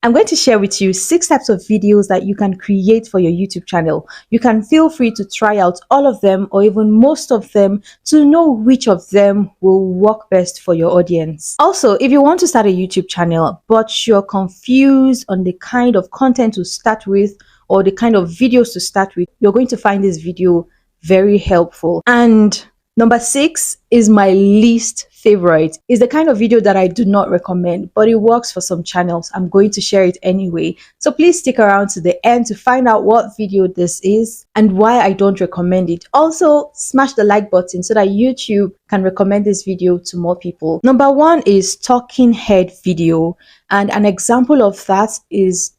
I'm going to share with you 6 types of videos that you can create for your YouTube channel. You can feel free to try out all of them or even most of them to know which of them will work best for your audience. Also, if you want to start a YouTube channel but you're confused on the kind of content to start with or the kind of videos to start with, you're going to find this video very helpful. And number 6 is my least favorite. It's the kind of video that I do not recommend, but it works for some channels. I'm going to share it anyway. So please stick around to the end to find out what video this is and why I don't recommend it. Also, smash the like button so that YouTube can recommend this video to more people. Number 1 is talking head video. And an example of that is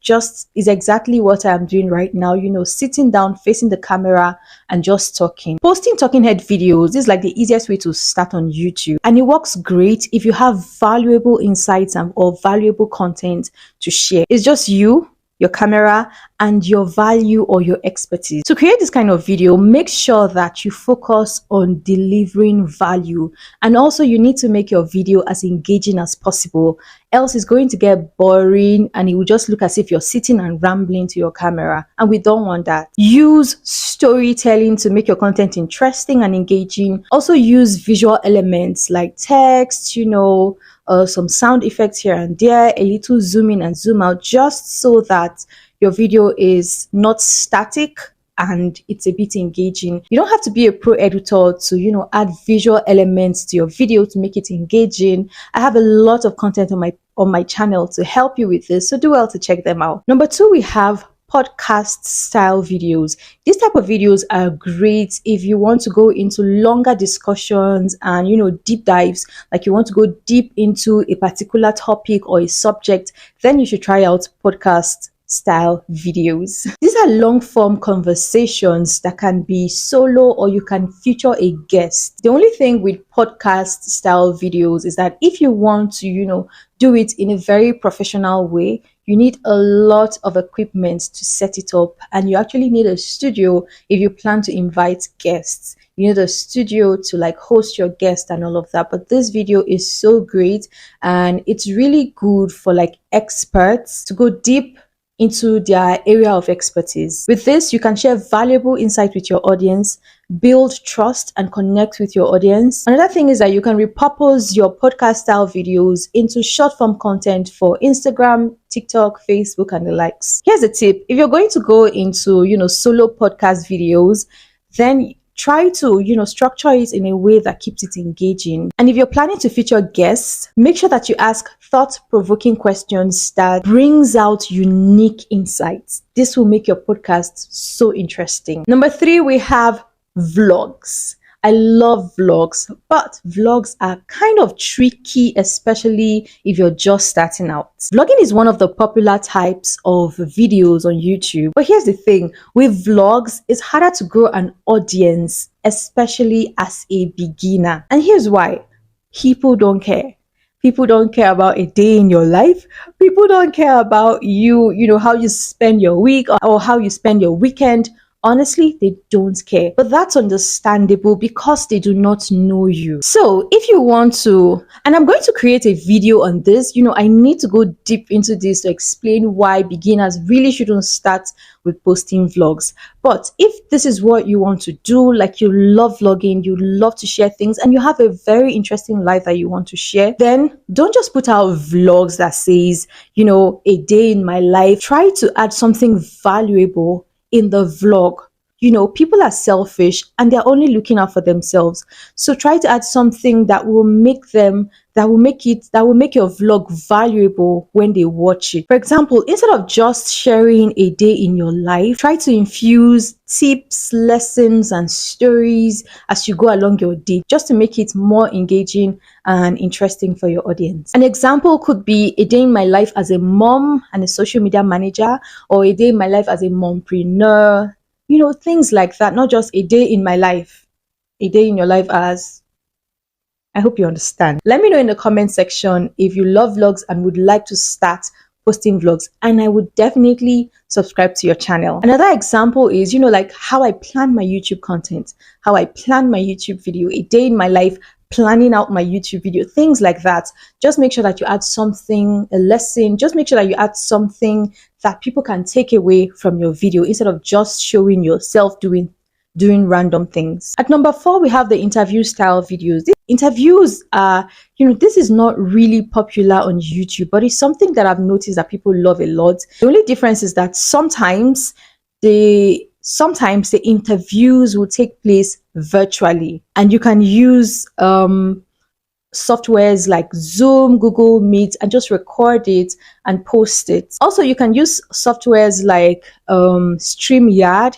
exactly what I'm doing right now, sitting down, facing the camera and just talking. Posting talking head videos is like the easiest way to start on YouTube. And it works great if you have valuable insights or valuable content to share. It's just you, your camera, and your value or your expertise. To create this kind of video, make sure that you focus on delivering value. And also you need to make your video as engaging as possible. Else it's going to get boring and it will just look as if you're sitting and rambling to your camera. And we don't want that. Use storytelling to make your content interesting and engaging. Also use visual elements like text, some sound effects here and there, a little zoom in and zoom out, just so that your video is not static and it's a bit engaging. You don't have to be a pro editor to, add visual elements to your video to make it engaging. I have a lot of content on my channel to help you with this, so do well to check them out. Number 2, we have podcast style videos. These type of videos are great if you want to go into longer discussions and deep dives, like you want to go deep into a particular topic or a subject. Then you should try out podcast style videos. These are long form conversations that can be solo or you can feature a guest. The only thing with podcast style videos is that if you want to do it in a very professional way, you need a lot of equipment to set it up, and you actually need a studio if you plan to invite guests. You need a studio to host your guest and all of that. But this video is so great and it's really good for experts to go deep into their area of expertise. With this, you can share valuable insight with your audience, build trust and connect with your audience. Another thing is that you can repurpose your podcast style videos into short form content for Instagram, TikTok, Facebook and the likes. Here's a tip. If you're going to go into, solo podcast videos, then try to, structure it in a way that keeps it engaging. And if you're planning to feature guests, make sure that you ask thought-provoking questions that brings out unique insights. This will make your podcast so interesting. Number 3, we have vlogs. I love vlogs, but vlogs are kind of tricky, especially if you're just starting out. Vlogging is one of the popular types of videos on YouTube. But here's the thing, with vlogs, it's harder to grow an audience, especially as a beginner. And here's why. People don't care. People don't care about a day in your life. People don't care about how you spend your week or how you spend your weekend. Honestly, they don't care. But that's understandable because they do not know you. So if you want to, and I'm going to create a video on this, I need to go deep into this to explain why beginners really shouldn't start with posting vlogs. But if this is what you want to do, you love vlogging, you love to share things, and you have a very interesting life that you want to share, then don't just put out vlogs that says, a day in my life. Try to add something valuable in the vlog. People are selfish and they're only looking out for themselves. So try to add something that will make your vlog valuable when they watch it. For example, instead of just sharing a day in your life, try to infuse tips, lessons, and stories as you go along your day, just to make it more engaging and interesting for your audience. An example could be a day in my life as a mom and a social media manager, or a day in my life as a mompreneur, things like that. Not just a day in my life, a day in your life as... I hope you understand. Let me know in the comment section if you love vlogs and would like to start posting vlogs, and I would definitely subscribe to your channel. Another example is, how I plan my YouTube content, how I plan my YouTube video, a day in my life planning out my YouTube video, things like that. Just make sure that you add something, a lesson. Just make sure that you add something that people can take away from your video instead of just showing yourself doing random things. At number 4, we have the interview style videos. These interviews are, this is not really popular on YouTube, but it's something that I've noticed that people love a lot. The only difference is that sometimes the interviews will take place virtually, and you can use softwares like Zoom, Google Meet, and just record it and post it. Also, you can use softwares like StreamYard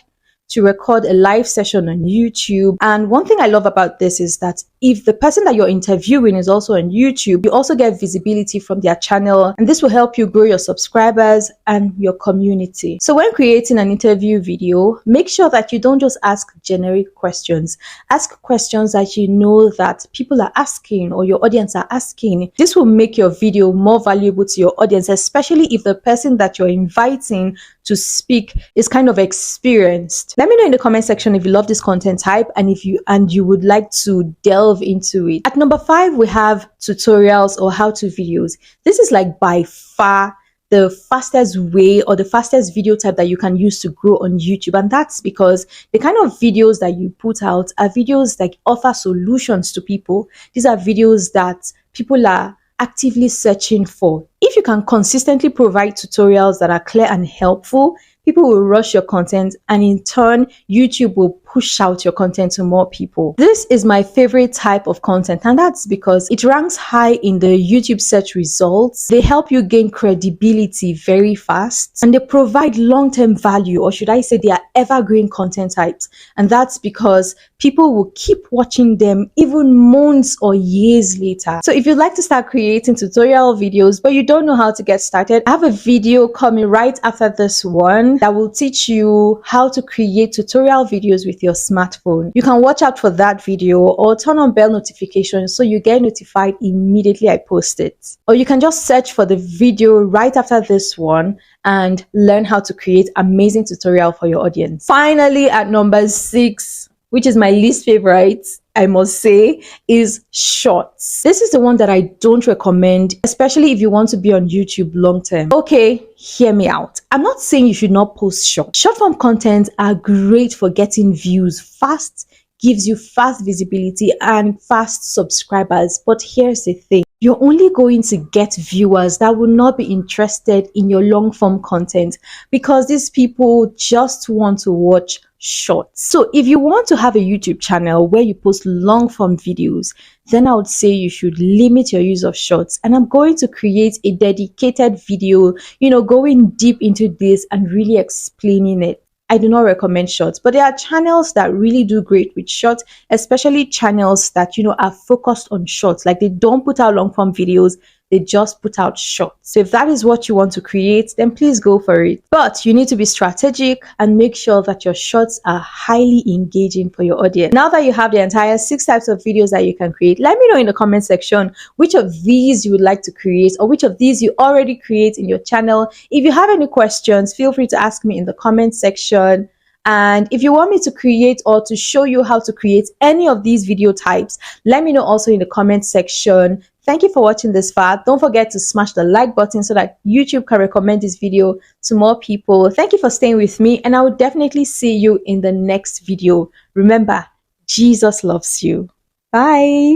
to record a live session on YouTube. And one thing I love about this is that if the person that you're interviewing is also on YouTube, you also get visibility from their channel, and this will help you grow your subscribers and your community. So when creating an interview video, make sure that you don't just ask generic questions. Ask questions that you know that people are asking or your audience are asking. This will make your video more valuable to your audience, especially if the person that you're inviting to speak is kind of experienced. Let me know in the comment section if you love this content type and if you would like to delve into it. At number 5, we have tutorials or how-to videos. This is like by far the fastest way or the fastest video type that you can use to grow on YouTube. And that's because the kind of videos that you put out are videos that offer solutions to people. These are videos that people are actively searching for. If you can consistently provide tutorials that are clear and helpful, people will rush your content, and in turn, YouTube will push out your content to more people. This is my favorite type of content, and that's because it ranks high in the YouTube search results. They help you gain credibility very fast, and they provide long-term value, or should I say they are evergreen content types. And that's because people will keep watching them even months or years later. So if you'd like to start creating tutorial videos, but you don't know how to get started, I have a video coming right after this one that will teach you how to create tutorial videos with your smartphone. You can watch out for that video or turn on bell notifications so you get notified immediately I post it. Or you can just search for the video right after this one and learn how to create amazing tutorial for your audience. Finally, at number 6, which is my least favorite, I must say, is shorts. This is the one that I don't recommend, especially if you want to be on YouTube long term. Okay, hear me out. I'm not saying you should not post short. Short form content are great for getting views fast, gives you fast visibility and fast subscribers. But here's the thing. You're only going to get viewers that will not be interested in your long form content because these people just want to watch shorts. So if you want to have a YouTube channel where you post long form videos, then I would say you should limit your use of shorts. And I'm going to create a dedicated video, going deep into this and really explaining it. I do not recommend shorts, but there are channels that really do great with shorts, especially channels that, are focused on shorts. Like they don't put out long form videos, they just put out shorts. So if that is what you want to create, then please go for it. But you need to be strategic and make sure that your shorts are highly engaging for your audience. Now that you have the entire 6 types of videos that you can create, let me know in the comment section which of these you would like to create or which of these you already create in your channel. If you have any questions, feel free to ask me in the comment section. And if you want me to create or to show you how to create any of these video types, let me know also in the comment section. Thank you for watching this far. Don't forget to smash the like button so that YouTube can recommend this video to more people. Thank you for staying with me, and I will definitely see you in the next video. Remember, Jesus loves you. Bye.